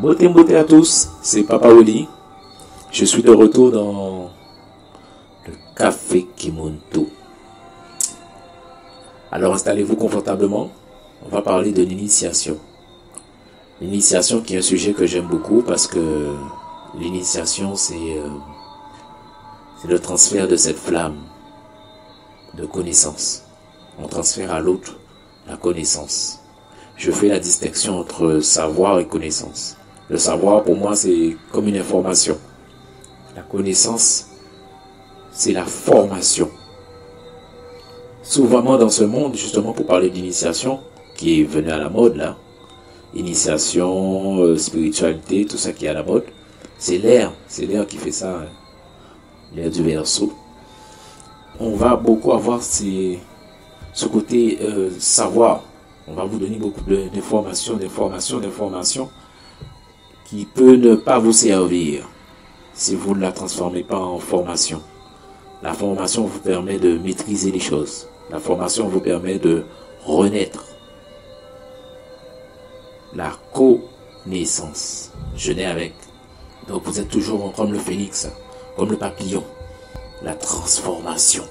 Beauté à tous, c'est Papa Woli. Je suis de retour dans le Café Kimonto. Alors installez-vous confortablement. On va parler de l'initiation. L'initiation qui est un sujet que j'aime beaucoup parce que l'initiation c'est le transfert de cette flamme de connaissance. On transfère à l'autre la connaissance. Je fais la distinction entre savoir et connaissance. Le savoir pour moi c'est comme une information. La connaissance c'est la formation. Souvent dans ce monde, justement pour parler d'initiation, qui est venu à la mode là, initiation, spiritualité, tout ça qui est à la mode, c'est l'air qui fait ça, hein. L'air du Verseau. On va beaucoup avoir ce côté savoir. On va vous donner beaucoup d'informations qui peut ne pas vous servir si vous ne la transformez pas en formation. La formation vous permet de maîtriser les choses. La formation vous permet de renaître. La connaissance. Je nais avec. Donc vous êtes toujours comme le phénix, comme le papillon. La transformation.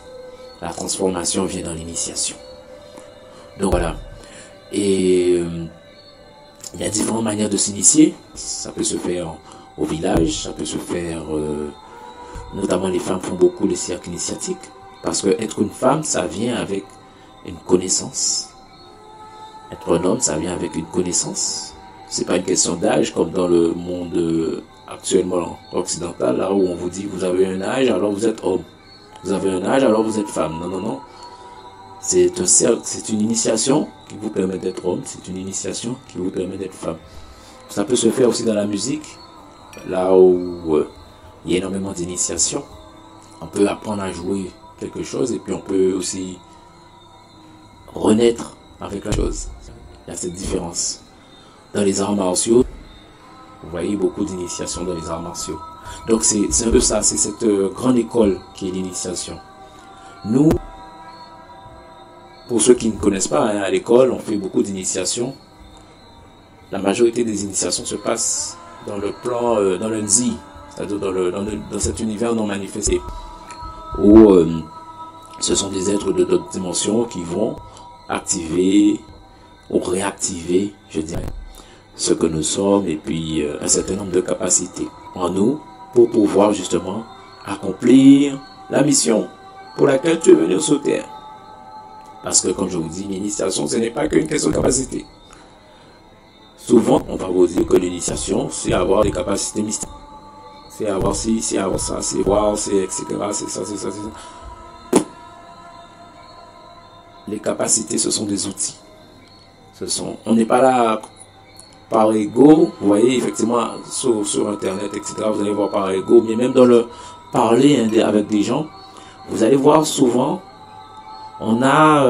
La transformation vient dans l'initiation. Donc voilà. Et il y a différentes manières de s'initier. Ça peut se faire au village, ça peut se faire... notamment les femmes font beaucoup les cercles initiatiques. Parce que être une femme, ça vient avec une connaissance. Être un homme, ça vient avec une connaissance. C'est pas une question d'âge comme dans le monde actuellement occidental, là où on vous dit vous avez un âge, alors vous êtes homme. Vous avez un âge, alors vous êtes femme. Non. C'est un cercle, c'est une initiation qui vous permet d'être homme, c'est une initiation qui vous permet d'être femme. Ça peut se faire aussi dans la musique, là où il y a énormément d'initiation. On peut apprendre à jouer quelque chose et puis on peut aussi renaître avec la chose. Il y a cette différence. Dans les arts martiaux, vous voyez beaucoup d'initiation dans les arts martiaux. Donc c'est un peu ça, c'est cette grande école qui est l'initiation. Nous, pour ceux qui ne connaissent pas, hein, à l'école, on fait beaucoup d'initiations. La majorité des initiations se passent dans le plan, dans le Nzi, c'est-à-dire dans cet univers non manifesté, où ce sont des êtres de d'autres dimensions qui vont activer ou réactiver, je dirais, ce que nous sommes et puis un certain nombre de capacités en nous pour pouvoir justement accomplir la mission pour laquelle tu es venu sur Terre. Parce que comme je vous dis, l'initiation, ce n'est pas qu'une question de capacité. Souvent, on va vous dire que l'initiation, c'est avoir des capacités mystiques. C'est avoir ci, c'est avoir ça, c'est voir, c'est etc. C'est ça, c'est ça, c'est ça. Les capacités, ce sont des outils. On n'est pas là par ego. Vous voyez, effectivement, sur Internet, etc., vous allez voir par ego. Mais même dans le parler avec des gens, vous allez voir souvent, on a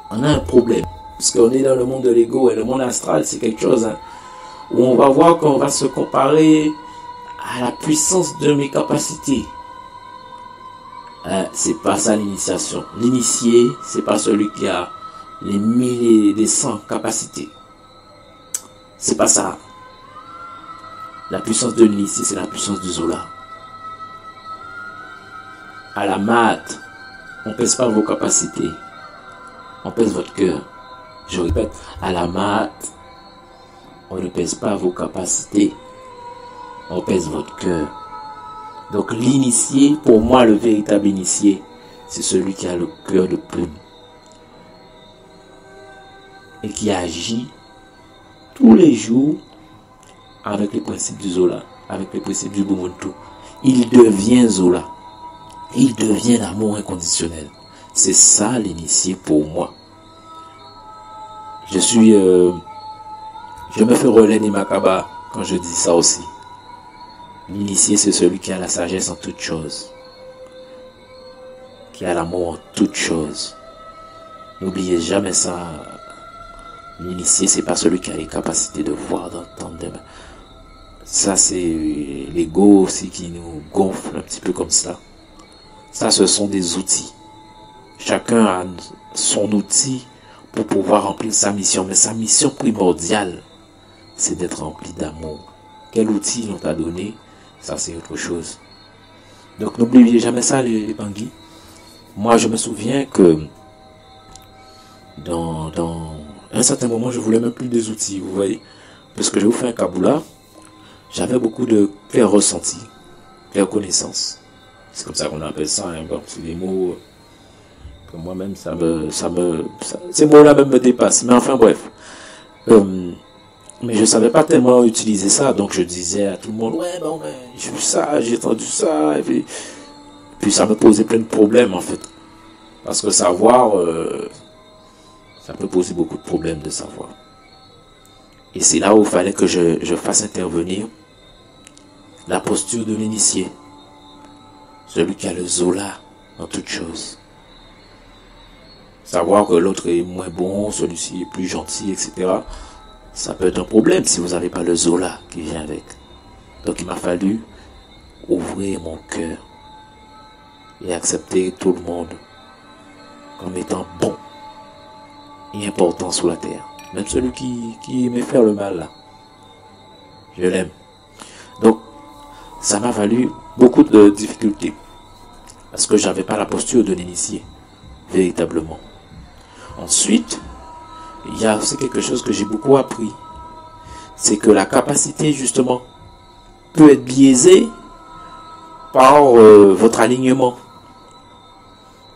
un problème. Parce qu'on est dans le monde de l'ego et le monde astral, c'est quelque chose où on va voir qu'on va se comparer à la puissance de mes capacités. C'est pas ça l'initiation. L'initié, c'est pas celui qui a les 1000 et des 100 capacités. C'est pas ça. La puissance de l'initié, c'est la puissance du Zola. À la maths, on pèse pas vos capacités. On pèse votre cœur. Je répète, à la maths, on ne pèse pas vos capacités. On pèse votre cœur. Donc l'initié, pour moi, le véritable initié, c'est celui qui a le cœur de plume. Et qui agit tous les jours avec les principes du Zola, avec les principes du Ubuntu. Il devient Zola. Il devient l'amour inconditionnel. C'est ça l'initié pour moi. Je me fais relais Makaba quand je dis ça aussi. L'initié, c'est celui qui a la sagesse en toutes choses. Qui a l'amour en toutes choses. N'oubliez jamais ça. L'initié, c'est pas celui qui a les capacités de voir, d'entendre. Ça, c'est l'ego aussi qui nous gonfle un petit peu comme ça. Ça, ce sont des outils. Chacun a son outil pour pouvoir remplir sa mission. Mais sa mission primordiale, c'est d'être rempli d'amour. Quel outil l'on t'a donné, ça c'est autre chose. Donc n'oubliez jamais ça les Bangui. Moi je me souviens que dans un certain moment je voulais même plus des outils, vous voyez. Parce que je vous fais un kaboula, j'avais beaucoup de clair ressenti, clair connaissance. C'est comme ça qu'on appelle ça, hein. Bon, c'est des mots que moi-même ces mots-là même me dépassent. Mais enfin bref. Mais je savais pas tellement utiliser ça, donc je disais à tout le monde, ouais, bon, ben, j'ai vu ça, j'ai entendu ça, et puis ça me posait plein de problèmes, en fait. Parce que savoir, ça peut poser beaucoup de problèmes de savoir. Et c'est là où il fallait que je fasse intervenir la posture de l'initié. Celui qui a le Zola dans toute chose. Savoir que l'autre est moins bon, celui-ci est plus gentil, etc. Ça peut être un problème si vous n'avez pas le Zola qui vient avec. Donc il m'a fallu ouvrir mon cœur et accepter tout le monde comme étant bon et important sur la terre. Même celui qui aimait faire le mal là. Je l'aime. Donc ça m'a valu beaucoup de difficultés. Parce que j'avais pas la posture de l'initié. Véritablement. Ensuite, il y a aussi quelque chose que j'ai beaucoup appris. C'est que la capacité, justement, peut être biaisée par votre alignement.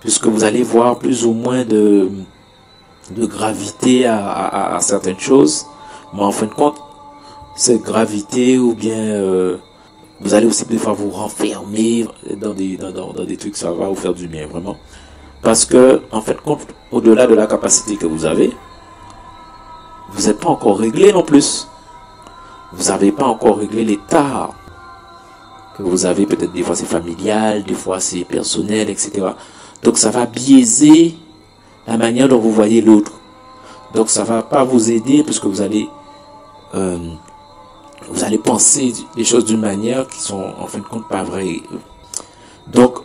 Puisque vous allez voir plus ou moins de gravité à certaines choses. Mais en fin de compte, cette gravité ou bien... vous allez aussi des fois vous renfermer dans des trucs, ça va vous faire du bien, vraiment. Parce que, en fait, au-delà de la capacité que vous avez, vous n'êtes pas encore réglé non plus. Vous n'avez pas encore réglé l'état que vous avez. Peut-être des fois c'est familial, des fois c'est personnel, etc. Donc ça va biaiser la manière dont vous voyez l'autre. Donc ça va pas vous aider parce que vous allez penser les choses d'une manière qui sont en fin de compte pas vraies. Donc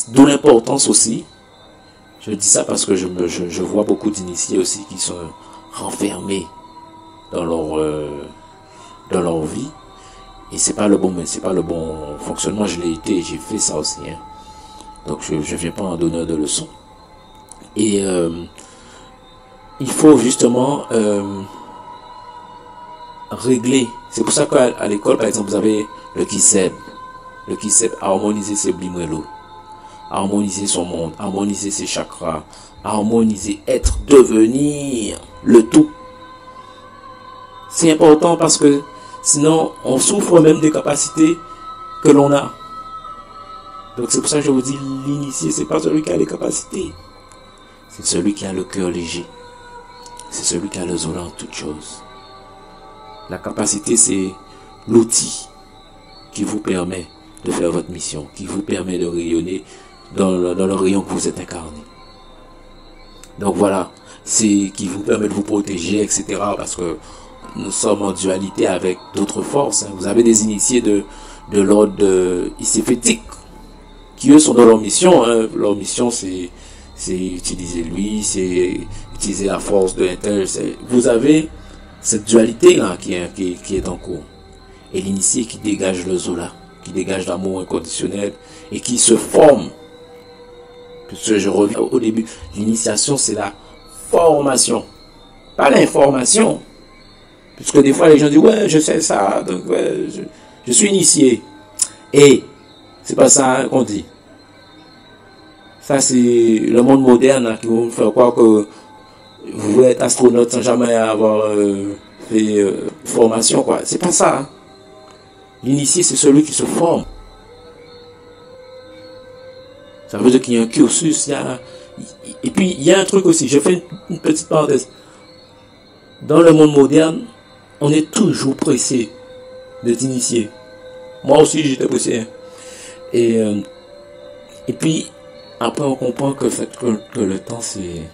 d'où l'importance aussi. Je dis ça parce que je vois beaucoup d'initiés aussi qui sont renfermés dans leur vie. Et c'est pas le bon fonctionnement. Je l'ai été, j'ai fait ça aussi. Hein. Donc je viens pas en donneur de leçons. Et il faut justement régler. C'est pour ça qu'à l'école, par exemple, vous avez le Kiseb. Le Kiseb, harmoniser ses blimwello. Harmoniser son monde, harmoniser ses chakras, harmoniser, être, devenir le tout. C'est important parce que sinon on souffre même des capacités que l'on a. Donc c'est pour ça que je vous dis, l'initié, c'est pas celui qui a les capacités. C'est celui qui a le cœur léger. C'est celui qui a le Zola en toute chose. La capacité, c'est l'outil qui vous permet de faire votre mission, qui vous permet de rayonner dans le rayon que vous êtes incarné. Donc voilà, c'est qui vous permet de vous protéger, etc. Parce que nous sommes en dualité avec d'autres forces. Hein. Vous avez des initiés de l'ordre iséfétique qui eux sont dans leur mission. Hein. Leur mission c'est utiliser lui, c'est utiliser la force de l'intel. Vous avez cette dualité là qui est en cours. Et l'initié qui dégage le Zola, qui dégage l'amour inconditionnel et qui se forme. Puisque je reviens au début, l'initiation c'est la formation, pas l'information. Puisque des fois les gens disent ouais je sais ça, donc ouais, je suis initié. Et c'est pas ça qu'on dit. Ça c'est le monde moderne là, qui va vous faire croire que vous voulez être astronaute sans jamais avoir fait formation quoi. C'est pas ça. Hein. L'initié c'est celui qui se forme. Ça veut dire qu'il y a un cursus, et puis il y a un truc aussi, je fais une petite parenthèse. Dans le monde moderne, on est toujours pressé d'être initié. Moi aussi j'étais pressé. Hein. Et puis après on comprend que le temps c'est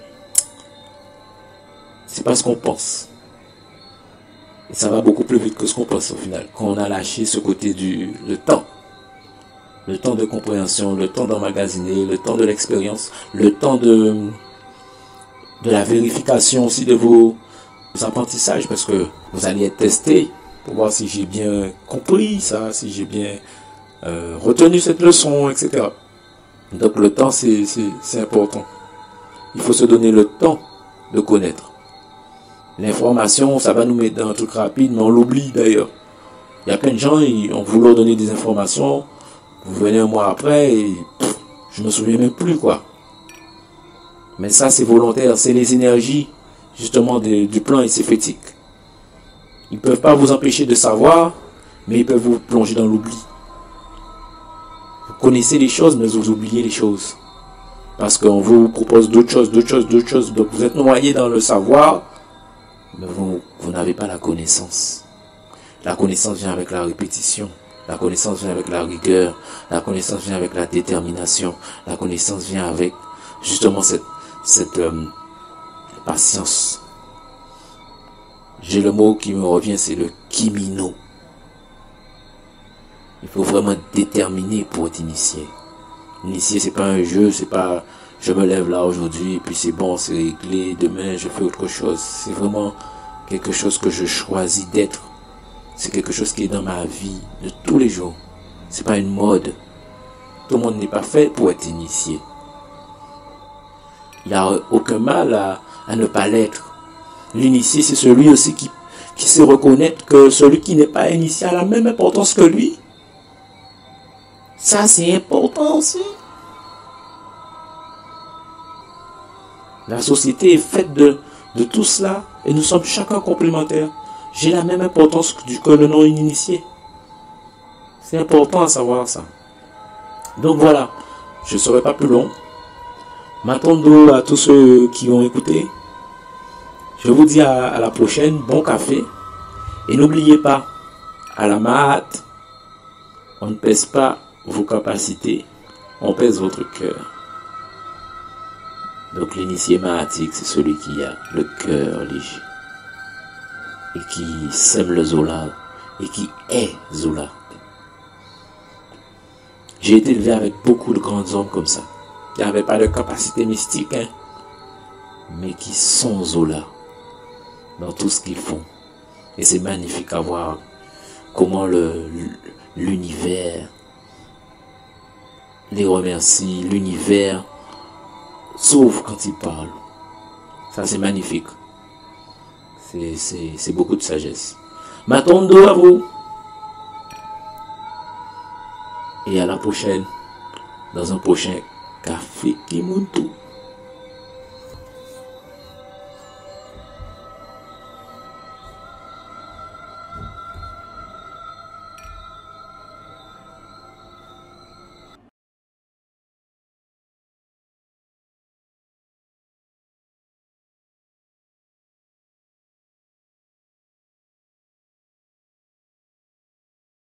pas ce qu'on pense. Et ça va beaucoup plus vite que ce qu'on pense au final. Quand on a lâché ce côté le temps. Le temps de compréhension, le temps d'emmagasiner, le temps de l'expérience, le temps de la vérification aussi de vos apprentissages parce que vous allez être testé pour voir si j'ai bien compris ça, si j'ai bien retenu cette leçon, etc. Donc le temps, c'est important. Il faut se donner le temps de connaître. L'information, ça va nous mettre dans un truc rapide, mais on l'oublie d'ailleurs. Il y a plein de gens, on vous leur donner des informations, vous venez un mois après et je me souviens même plus quoi. Mais ça c'est volontaire, c'est les énergies justement du plan encéphétique. Ils ne peuvent pas vous empêcher de savoir, mais ils peuvent vous plonger dans l'oubli. Vous connaissez les choses, mais vous oubliez les choses. Parce qu'on vous propose d'autres choses. Donc vous êtes noyé dans le savoir, mais vous n'avez pas la connaissance. La connaissance vient avec la répétition. La connaissance vient avec la rigueur. La connaissance vient avec la détermination. La connaissance vient avec justement cette patience. J'ai le mot qui me revient, c'est le kimino. Il faut vraiment être déterminé pour être initié. Initié, c'est pas un jeu, c'est pas je me lève là aujourd'hui et puis c'est bon, c'est réglé, demain je fais autre chose. C'est vraiment quelque chose que je choisis d'être. C'est quelque chose qui est dans ma vie de tous les jours. C'est pas une mode. Tout le monde n'est pas fait pour être initié. Il n'y a aucun mal à ne pas l'être. L'initié, c'est celui aussi qui sait reconnaître que celui qui n'est pas initié a la même importance que lui. Ça, c'est important aussi. La société est faite de tout cela et nous sommes chacun complémentaires. J'ai la même importance que le non-initié. C'est important à savoir ça. Donc voilà, je ne serai pas plus long. M'attendons à tous ceux qui ont écouté. Je vous dis à la prochaine, bon café. Et n'oubliez pas, à la maths, on ne pèse pas vos capacités, on pèse votre cœur. Donc l'initié mathématique, c'est celui qui a le cœur léger. Et qui sème le Zola. Et qui est Zola. J'ai été élevé avec beaucoup de grands hommes comme ça. Qui n'avaient pas de capacité mystique, hein, mais qui sont Zola. Dans tout ce qu'ils font. Et c'est magnifique à voir comment l'univers les remercie, l'univers s'ouvre quand ils parlent. Ça c'est magnifique. C'est beaucoup de sagesse. M'attendons à vous. Et à la prochaine, dans un prochain Café Kimuntu.